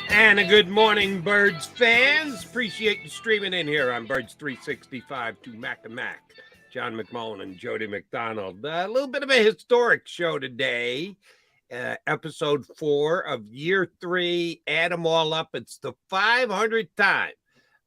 And a good morning, Birds fans. Appreciate you streaming in here on Birds 365 to Mac and Mac. John McMullen and Jody McDonald. A little bit of a historic show today. Episode 4 of year 3. Add them all up. It's the 500th time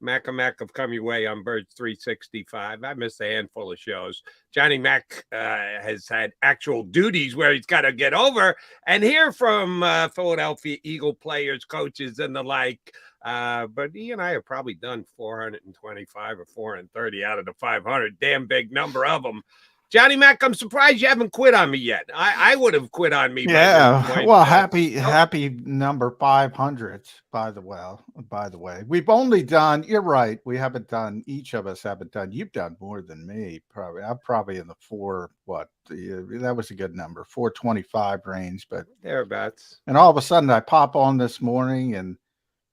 Mac and Mac have come your way on Birds 365. I missed a handful of shows. Johnny Mac has had actual duties where he's got to get over and hear from Philadelphia Eagle players, coaches, and the like. But he and I have probably done 425 or 430 out of the 500. Damn big number of them. Johnny Mac, I'm surprised you haven't quit on me yet. I would have quit on me. Yeah, well, happy number 500. By the way, we've only done. You're right. We haven't done. Each of us haven't done. You've done more than me. Probably. I'm probably in the that was a good number, 425 range, but thereabouts. And all of a sudden, I pop on this morning and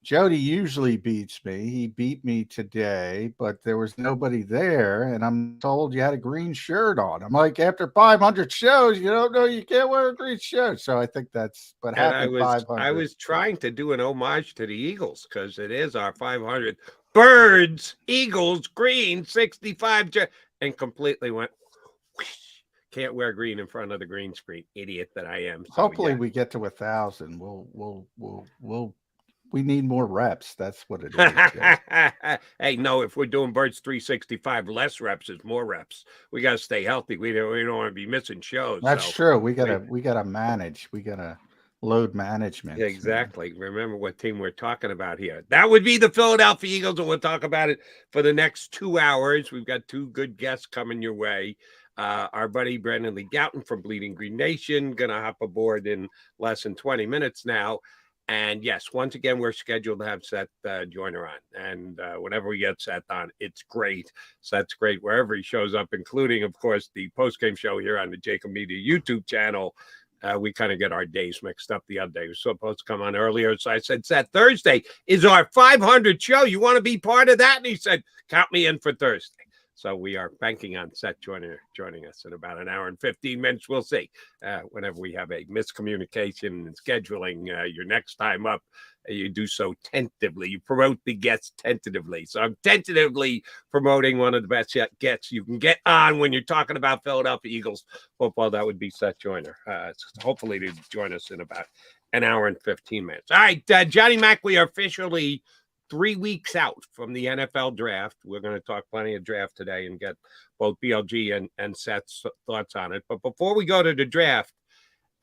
Jody usually beats me. He beat me today, but there was nobody there, and I'm told you had a green shirt on. I'm like, after 500 shows, you don't know you can't wear a green shirt. So I think that's. But happy 500. I was trying to do an homage to the Eagles because it is our 500th. Birds, Eagles, green, 65, and completely went. Whoosh. Can't wear green in front of the green screen, idiot that I am. So, hopefully, we get to 1,000. We need more reps. That's what it is. Hey, no, if we're doing Birds 365, less reps is more reps. We got to stay healthy. We don't want to be missing shows. That's true. We gotta manage. We gotta load management. Exactly. Remember what team we're talking about here. That would be the Philadelphia Eagles, and we'll talk about it for the next 2 hours. We've got 2 good guests coming your way. Our buddy Brandon Lee Gouton from Bleeding Green Nation gonna hop aboard in less than 20 minutes now. And yes, once again, we're scheduled to have Seth Joyner on. And whenever we get Seth on, it's great. Seth's great wherever he shows up, including, of course, the postgame show here on the JAKIB Media YouTube channel. We kind of get our days mixed up the other day. We were supposed to come on earlier. So I said, Seth, Thursday is our 500 show. You want to be part of that? And he said, count me in for Thursday. So we are banking on Seth joining us in about an hour and 15 minutes. We'll see. Whenever we have a miscommunication in scheduling, your next time up, you do so tentatively. You promote the guests tentatively. So I'm tentatively promoting one of the best guests you can get on when you're talking about Philadelphia Eagles football. That would be Seth Joyner. Hopefully to join us in about an hour and 15 minutes. All right, Johnny Mac, we are officially 3 weeks out from the NFL draft. We're going to talk plenty of draft today and get both BLG and Seth's thoughts on it. But before we go to the draft,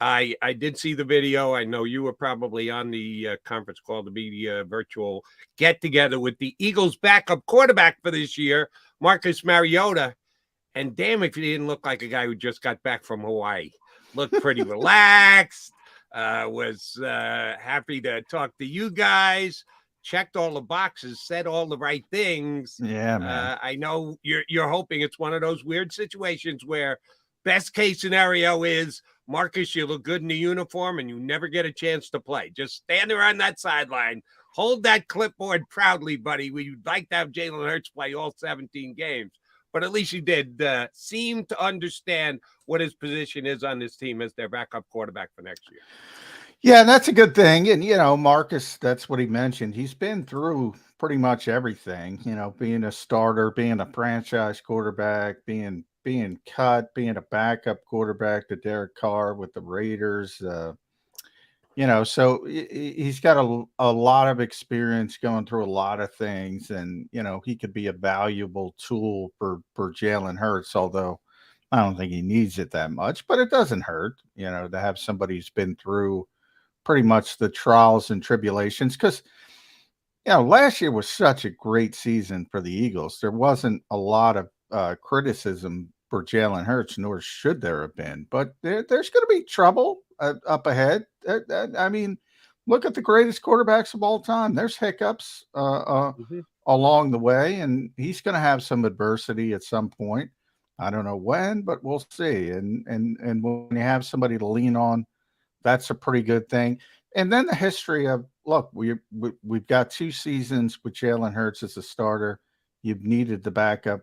I did see the video. I know you were probably on the conference call, the media virtual get-together with the Eagles' backup quarterback for this year, Marcus Mariota. And damn if he didn't look like a guy who just got back from Hawaii. Looked pretty relaxed, was happy to talk to you guys. Checked all the boxes, said all the right things. Yeah, man. I know you're hoping it's one of those weird situations where best case scenario is, Marcus, you look good in the uniform and you never get a chance to play. Just stand there on that sideline, hold that clipboard proudly, buddy. We'd like to have Jalen Hurts play all 17 games. But at least he did seem to understand what his position is on this team as their backup quarterback for next year. Yeah, that's a good thing. And, Marcus, that's what he mentioned. He's been through pretty much everything, being a starter, being a franchise quarterback, being cut, being a backup quarterback to Derek Carr with the Raiders. So he's got a lot of experience going through a lot of things. And, he could be a valuable tool for Jalen Hurts, although I don't think he needs it that much. But it doesn't hurt, to have somebody who's been through pretty much the trials and tribulations, because last year was such a great season for the Eagles. There wasn't a lot of criticism for Jalen Hurts, nor should there have been. But there's going to be trouble up ahead. I mean, look at the greatest quarterbacks of all time. There's hiccups along the way, and he's going to have some adversity at some point. I don't know when, but we'll see. And when you have somebody to lean on, that's a pretty good thing. And then the history of, look, we've got 2 seasons with Jalen Hurts as a starter. You've needed the backup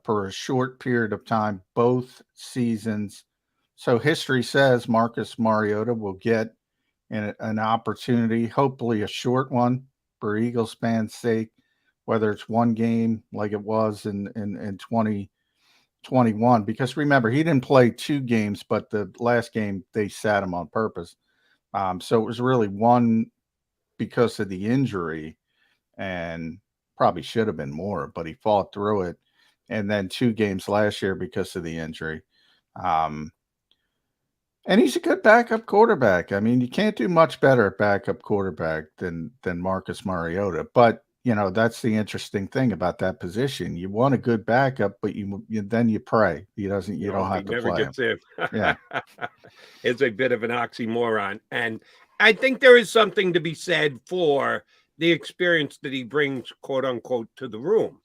for a short period of time, both seasons. So history says Marcus Mariota will get and an opportunity, hopefully a short one for Eagles fans' sake, whether it's one game like it was in 2021. Because remember, he didn't play 2 games, but the last game they sat him on purpose. So it was really one because of the injury, and probably should have been more, but he fought through it. And then 2 games last year because of the injury. Um, and he's a good backup quarterback. I mean, you can't do much better at backup quarterback than Marcus Mariota. But that's the interesting thing about that position. You want a good backup, but then you pray you don't He have to never play him. gets in. Yeah. It's a bit of an oxymoron. And I think there is something to be said for the experience that he brings, quote unquote, to the room.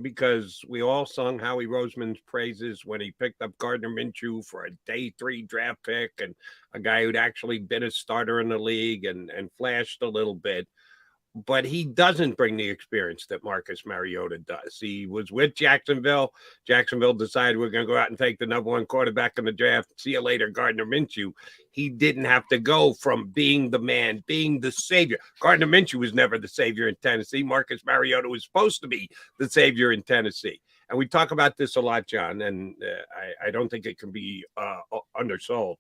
Because we all sung Howie Roseman's praises when he picked up Gardner Minshew for a day 3 draft pick, and a guy who'd actually been a starter in the league and flashed a little bit. But he doesn't bring the experience that Marcus Mariota does. He was with Jacksonville. Jacksonville decided we're going to go out and take the #1 quarterback in the draft. See you later, Gardner Minshew. He didn't have to go from being the man, being the savior. Gardner Minshew was never the savior in Tennessee. Marcus Mariota was supposed to be the savior in Tennessee. And we talk about this a lot, John, and I don't think it can be undersold.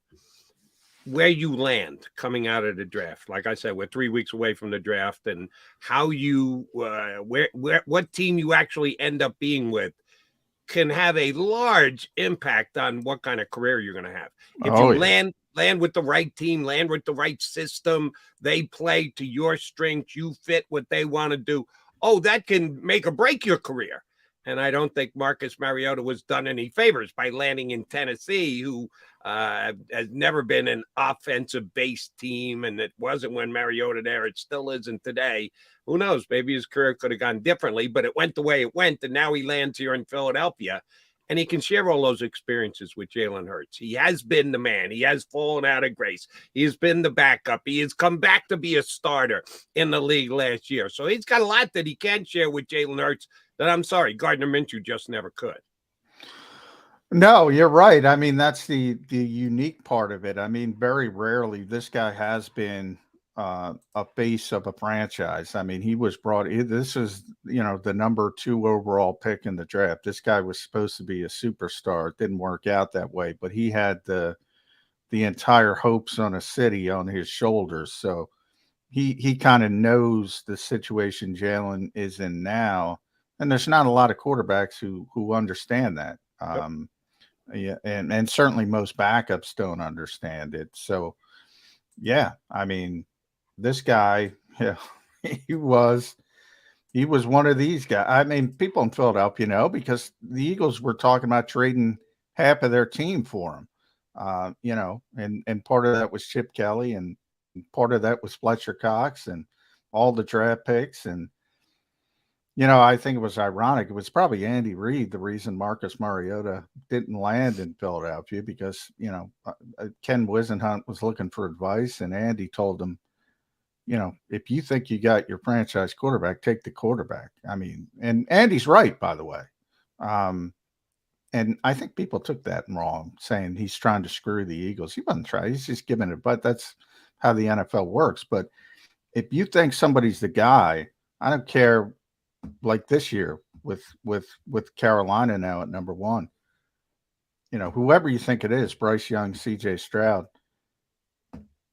Where you land coming out of the draft. Like I said, we're 3 weeks away from the draft, and how you what team you actually end up being with can have a large impact on what kind of career you're going to have. If you land with the right team, land with the right system, they play to your strengths, you fit what they want to do. Oh, that can make or break your career. And I don't think Marcus Mariota was done any favors by landing in Tennessee, who has never been an offensive-based team, and it wasn't when Mariota there. It still isn't today. Who knows? Maybe his career could have gone differently, but it went the way it went, and now he lands here in Philadelphia, and he can share all those experiences with Jalen Hurts. He has been the man. He has fallen out of grace. He has been the backup. He has come back to be a starter in the league last year. So he's got a lot that he can share with Jalen Hurts that, I'm sorry, Gardner Minshew just never could. No, you're right. I mean, that's the unique part of it. I mean, very rarely this guy has been a face of a franchise. I mean, he was brought. This is the #2 overall pick in the draft. This guy was supposed to be a superstar. It didn't work out that way, but he had the entire hopes on a city on his shoulders. So he kind of knows the situation Jalen is in now, and there's not a lot of quarterbacks who understand that. Yeah, and certainly most backups don't understand it. So, yeah, I mean, this guy, yeah, he was one of these guys. I mean, people in Philadelphia know because the Eagles were talking about trading half of their team for him. And part of that was Chip Kelly, and part of that was Fletcher Cox, and all the draft picks. And I think it was ironic. It was probably Andy Reid, the reason Marcus Mariota didn't land in Philadelphia, because, Ken Wisenhunt was looking for advice, and Andy told him, if you think you got your franchise quarterback, take the quarterback. I mean, and Andy's right, by the way. And I think people took that wrong, saying he's trying to screw the Eagles. He wasn't trying. He's just giving it, but that's how the NFL works. But if you think somebody's the guy, I don't care. Like this year with Carolina now at #1, whoever you think it is, Bryce Young, CJ Stroud,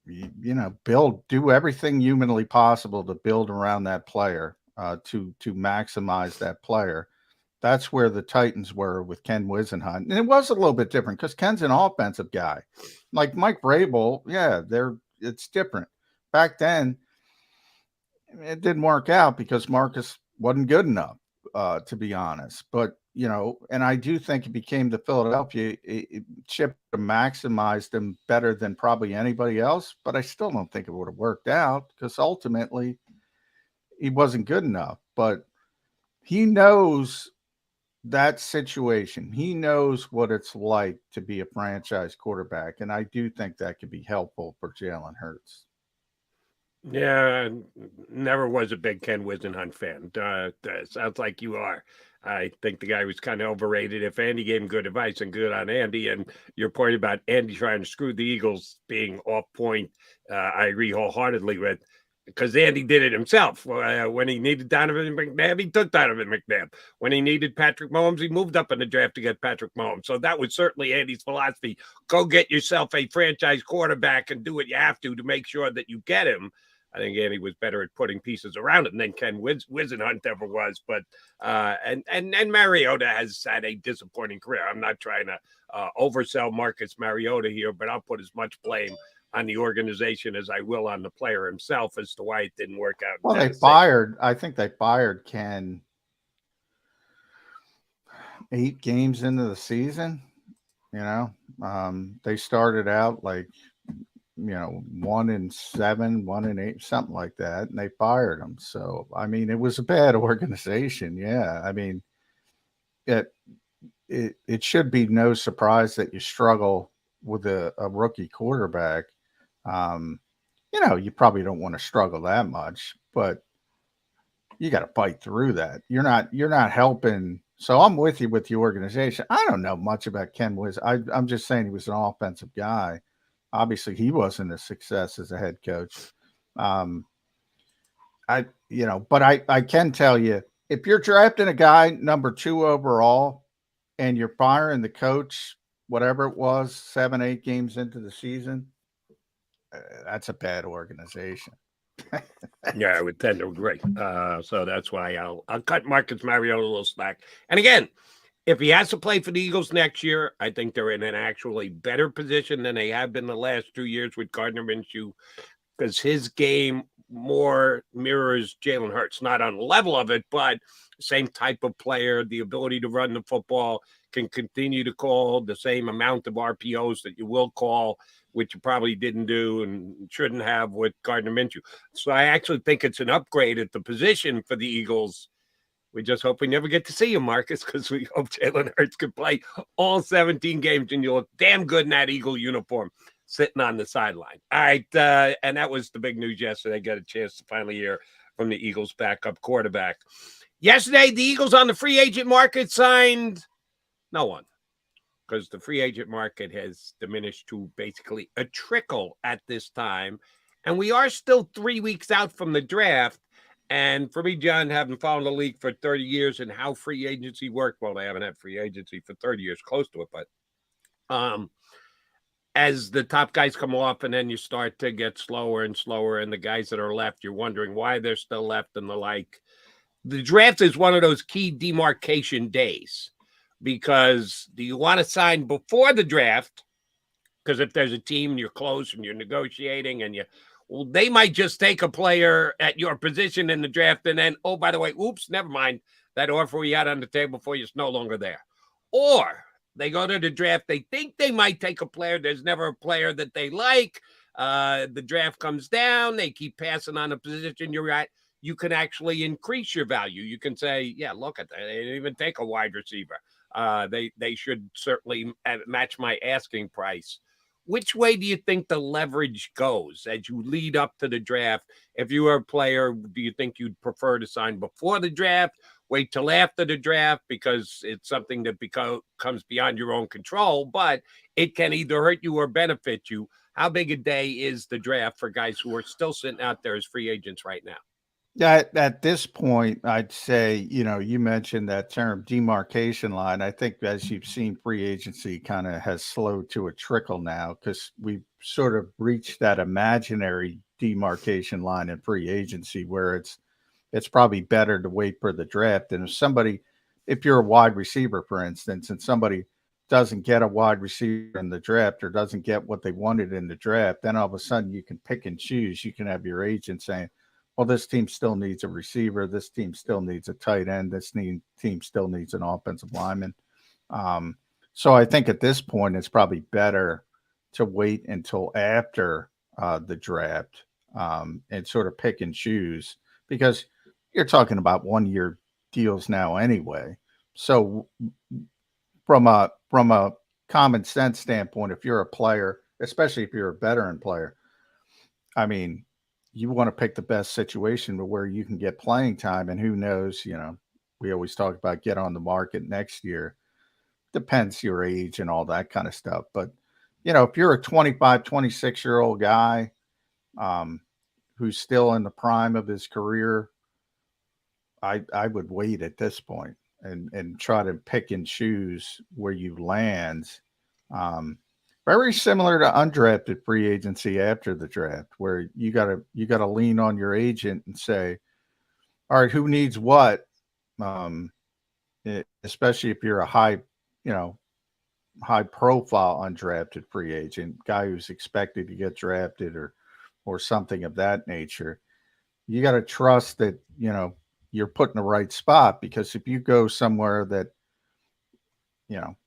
do everything humanly possible to build around that player, to maximize that player. That's where the Titans were with Ken Wisenhunt. And it was a little bit different because Ken's an offensive guy. Like Mike Vrabel, yeah, it's different. Back then, it didn't work out because Marcus wasn't good enough, to be honest. But, and I do think it became the Philadelphia chip to maximize them better than probably anybody else. But I still don't think it would have worked out because ultimately he wasn't good enough. But he knows that situation. He knows what it's like to be a franchise quarterback. And I do think that could be helpful for Jalen Hurts. Yeah, never was a big Ken Whisenhunt fan. Sounds like you are. I think the guy was kind of overrated. If Andy gave him good advice, and good on Andy, and your point about Andy trying to screw the Eagles being off point, I agree wholeheartedly with, because Andy did it himself. When he needed Donovan McNabb, he took Donovan McNabb. When he needed Patrick Mahomes, he moved up in the draft to get Patrick Mahomes. So that was certainly Andy's philosophy. Go get yourself a franchise quarterback and do what you have to make sure that you get him. I think Andy was better at putting pieces around it than Ken Whisenhunt ever was. But and Mariota has had a disappointing career. I'm not trying to oversell Marcus Mariota here, but I'll put as much blame on the organization as I will on the player himself as to why it didn't work out. Well, I think they fired Ken 8 games into the season. They started out like 1-7, 1-8, something like that, and they fired him. So I mean, it was a bad organization. Yeah, I mean, it should be no surprise that you struggle with a rookie quarterback. You probably don't want to struggle that much, but you got to fight through that. You're not helping. So I'm with you with the organization. I don't know much about Ken Wiz. I'm just saying he was an offensive guy. Obviously, he wasn't a success as a head coach. But I can tell you, if you're drafting a guy number 2 overall and you're firing the coach, whatever it was, 7, 8 games into the season, that's a bad organization. Yeah, I would tend to agree. So that's why I'll cut Marcus Mariota a little slack. And again, if he has to play for the Eagles next year, I think they're in an actually better position than they have been the last 2 years with Gardner Minshew, because his game more mirrors Jalen Hurts, not on the level of it, but same type of player, the ability to run the football, can continue to call the same amount of RPOs that you will call, which you probably didn't do and shouldn't have with Gardner Minshew. So I actually think it's an upgrade at the position for the Eagles. We just hope we never get to see him, Marcus, because we hope Jalen Hurts can play all 17 games and you look damn good in that Eagle uniform sitting on the sideline. All right. And that was the big news yesterday. I got a chance to finally hear from the Eagles' backup quarterback. Yesterday, the Eagles on the free agent market signed no one, because the free agent market has diminished to basically a trickle at this time. And we are still 3 weeks out from the draft. And for me, John, having followed the league for 30 years and how free agency worked, well, they haven't had free agency for 30 years, close to it, but as the top guys come off and then you start to get slower and slower, and the guys that are left, you're wondering why they're still left and the like. The draft is one of those key demarcation days, because do you want to sign before the draft? Because if there's a team and you're close and you're negotiating and they might just take a player at your position in the draft and then, oh, by the way, oops, never mind. That offer we had on the table for you is no longer there. Or they go to the draft, they think they might take a player. There's never a player that they like. The draft comes down. They keep passing on a position you're at. You can actually increase your value. You can say, yeah, look at that. They didn't even take a wide receiver. They should certainly match my asking price. Which way do you think the leverage goes as you lead up to the draft? If you were a player, do you think you'd prefer to sign before the draft, wait till after the draft, because it's something that comes beyond your own control, but it can either hurt you or benefit you? How big a day is the draft for guys who are still sitting out there as free agents right now? Yeah, at this point, I'd say, you mentioned that term demarcation line. I think as you've seen, free agency kind of has slowed to a trickle now, because we've sort of reached that imaginary demarcation line in free agency where it's probably better to wait for the draft. And if you're a wide receiver, for instance, and somebody doesn't get a wide receiver in the draft or doesn't get what they wanted in the draft, then all of a sudden you can pick and choose. You can have your agent saying, well, this team still needs a receiver. This team still needs a tight end. This team still needs an offensive lineman. So I think at this point, it's probably better to wait until after the draft and sort of pick and choose, because you're talking about 1-year deals now anyway. So from a common sense standpoint, if you're a player, especially if you're a veteran player, I mean, you want to pick the best situation to where you can get playing time. And who knows, we always talk about get on the market next year. Depends your age and all that kind of stuff. But, if you're a 25, 26-year-old guy um, who's still in the prime of his career, I would wait at this point and try to pick and choose where you land. Um, Very similar to undrafted free agency after the draft, where you gotta lean on your agent and say, all right, who needs what? Um, Especially if you're a high profile undrafted free agent, guy who's expected to get drafted or something of that nature. You got to trust that you're put in the right spot, because if you go somewhere that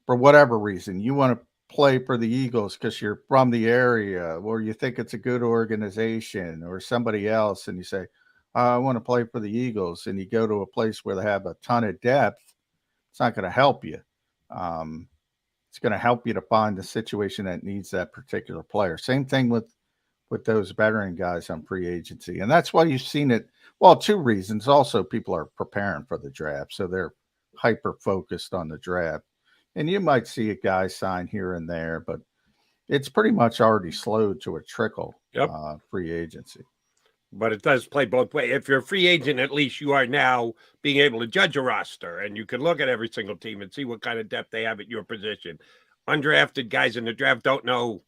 for whatever reason you want to play for the Eagles because you're from the area or you think it's a good organization or somebody else, and you say, I want to play for the Eagles, and you go to a place where they have a ton of depth, it's not going to help you. Um, it's going to help you to find the situation that needs that particular player. Same thing with those veteran guys on free agency. And that's why you've seen it. Well, two reasons. Also, people are preparing for the draft, so they're hyper focused on the draft. And you might see a guy sign here and there, but it's pretty much already slowed to a trickle. Yep. Free agency. But it does play both ways. If you're a free agent, at least you are now being able to judge a roster, and you can look at every single team and see what kind of depth they have at your position. Undrafted guys in the draft don't know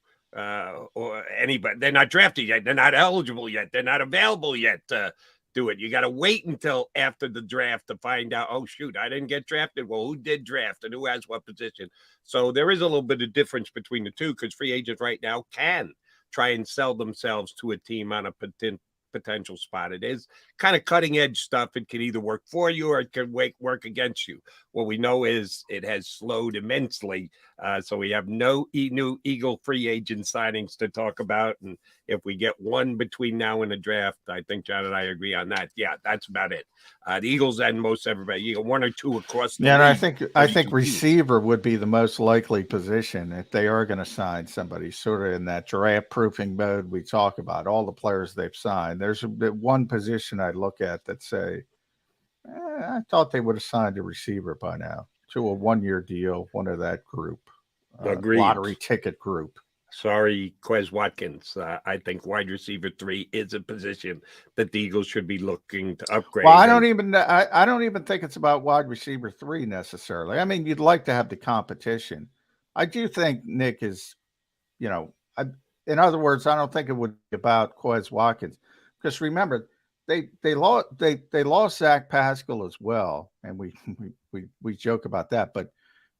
or anybody. They're not drafted yet. They're not eligible yet. They're not available yet to do it. You got to wait until after the draft to find out, oh, shoot, I didn't get drafted. Well, who did draft and who has what position? So there is a little bit of difference between the two, because free agents right now can try and sell themselves to a team on a potential spot. It is kind of cutting edge stuff. It can either work for you or it can work against you. What we know is it has slowed immensely. So we have no new Eagle free agent signings to talk about. And if we get one between now and the draft, I think John and I agree on that. Yeah, that's about it. The Eagles and most everybody, you got one or two across the Yeah, and league, I think receiver would be the most likely position if they are going to sign somebody sort of in that draft proofing mode we talk about, all the players they've signed. There's one position I look at that say, I thought they would have signed a receiver by now to a 1-year deal, one of that group, lottery ticket group. Sorry, Quez Watkins. I think wide receiver 3 is a position that the Eagles should be looking to upgrade. Well, I don't even think it's about wide receiver 3 necessarily. I mean, you'd like to have the competition. I do think Nick is, in other words, I don't think it would be about Quez Watkins, because remember they lost Zach Pascal as well, and we joke about that, but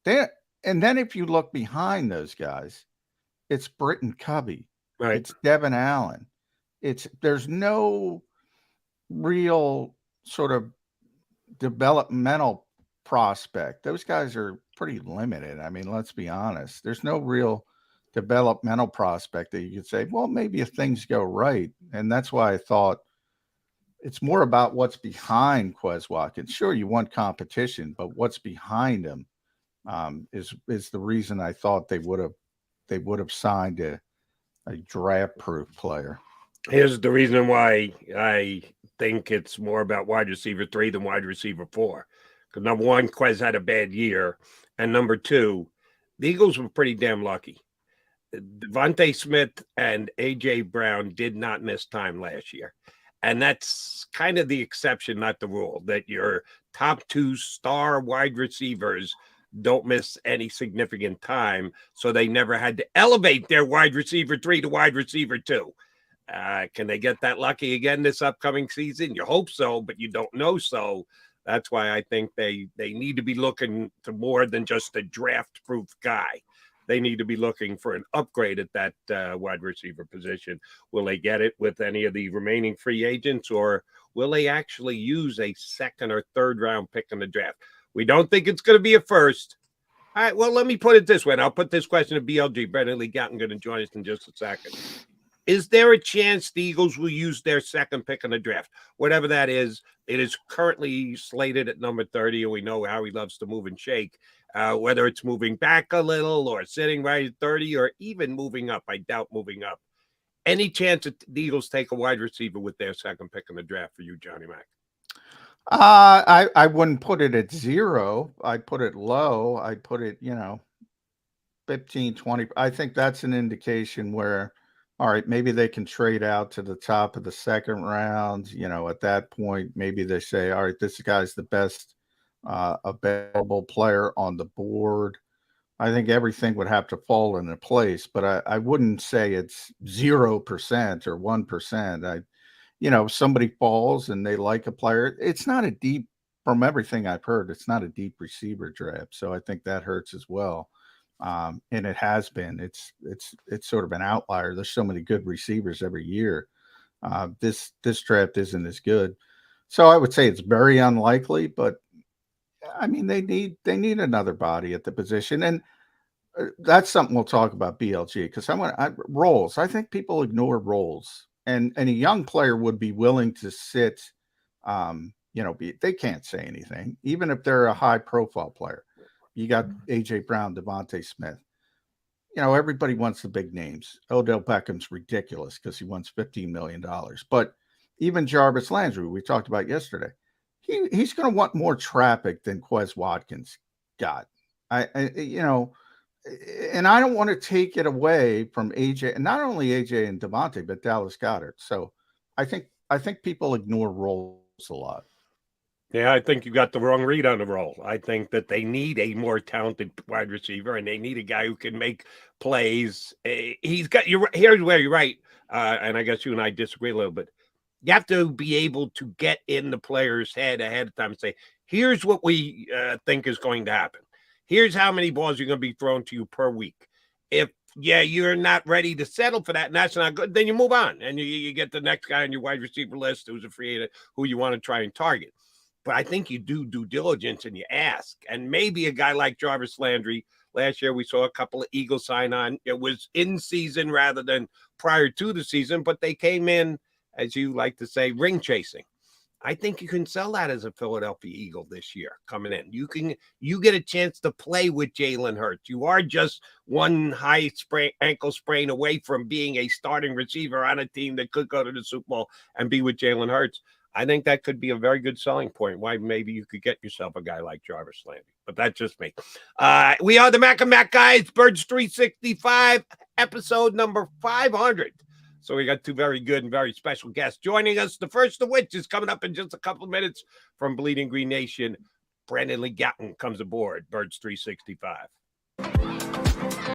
then if you look behind those guys, it's Britton Covey. Right. It's Devin Allen. There's no real sort of developmental prospect. Those guys are pretty limited. I mean, let's be honest. There's no real developmental prospect that you could say, well, maybe if things go right. And that's why I thought it's more about what's behind Quez Watkins. Sure, you want competition, but what's behind him is the reason I thought they would have signed a draft-proof player. Here's the reason why I think it's more about wide receiver 3 than wide receiver 4. Because number one, Quez had a bad year. And number two, the Eagles were pretty damn lucky. Devontae Smith and A.J. Brown did not miss time last year. And that's kind of the exception, not the rule, that your top 2 star wide receivers don't miss any significant time. So they never had to elevate their wide receiver 3 to wide receiver 2. Can they get that lucky again this upcoming season? You hope so, but you don't know so. That's why I think they need to be looking to more than just a draft-proof guy. They need to be looking for an upgrade at that wide receiver position. Will they get it with any of the remaining free agents, or will they actually use a second or third round pick in the draft? We don't think it's going to be a first. All right, well, let me put it this way, and I'll put this question to BLG. Brendan Lee Gowton going to join us in just a second. Is there a chance the Eagles will use their second pick in the draft? Whatever that is, it is currently slated at number 30, and we know how he loves to move and shake. Whether it's moving back a little or sitting right at 30 or even moving up, I doubt moving up. Any chance that the Eagles take a wide receiver with their second pick in the draft for you, Johnny Mac? I wouldn't put it at 0. I'd put it low. I'd put it, 15, 20. I think that's an indication where, all right, maybe they can trade out to the top of the second round. At that point, maybe they say, all right, this guy's the best available player on the board. I think everything would have to fall into place, but I wouldn't say it's 0% or 1%. Somebody falls and they like a player. It's not a deep, from everything I've heard, it's not a deep receiver draft. So I think that hurts as well. And it has been. It's sort of an outlier. There's so many good receivers every year. This draft isn't as good. So I would say it's very unlikely, but I mean they need another body at the position. And that's something we'll talk about BLG, because roles. I think people ignore roles, and a young player would be willing to sit. They can't say anything, even if they're a high profile player. You got AJ Brown, Devontae Smith. Everybody wants the big names. Odell Beckham's ridiculous because he wants $15 million. But even Jarvis Landry, we talked about yesterday, he's going to want more traffic than Quez Watkins got. And I don't want to take it away from AJ, and not only AJ and Devontae, but Dallas Goedert. So I think people ignore roles a lot. Yeah, I think you got the wrong read on the role. I think that they need a more talented wide receiver, and they need a guy who can make plays. Here's where you're right, and I guess you and I disagree a little bit. You have to be able to get in the player's head ahead of time and say, here's what we think is going to happen. Here's how many balls are going to be thrown to you per week. If you're not ready to settle for that, and that's not good, then you move on, and you get the next guy on your wide receiver list who's a free agent who you want to try and target. But I think you do due diligence and you ask. And maybe a guy like Jarvis Landry, last year we saw a couple of Eagles sign on. It was in season rather than prior to the season, but they came in, as you like to say, ring chasing. I think you can sell that as a Philadelphia Eagle this year coming in. You get a chance to play with Jalen Hurts. You are just one high ankle sprain away from being a starting receiver on a team that could go to the Super Bowl and be with Jalen Hurts. I think that could be a very good selling point. Why maybe you could get yourself a guy like Jarvis Landry. But that's just me. We are the Mac and Mac guys, Birds 365, episode number 500. So we got two very good and very special guests joining us. The first of which is coming up in just a couple of minutes from Bleeding Green Nation. Brandon Lee Gowton comes aboard, Birds 365.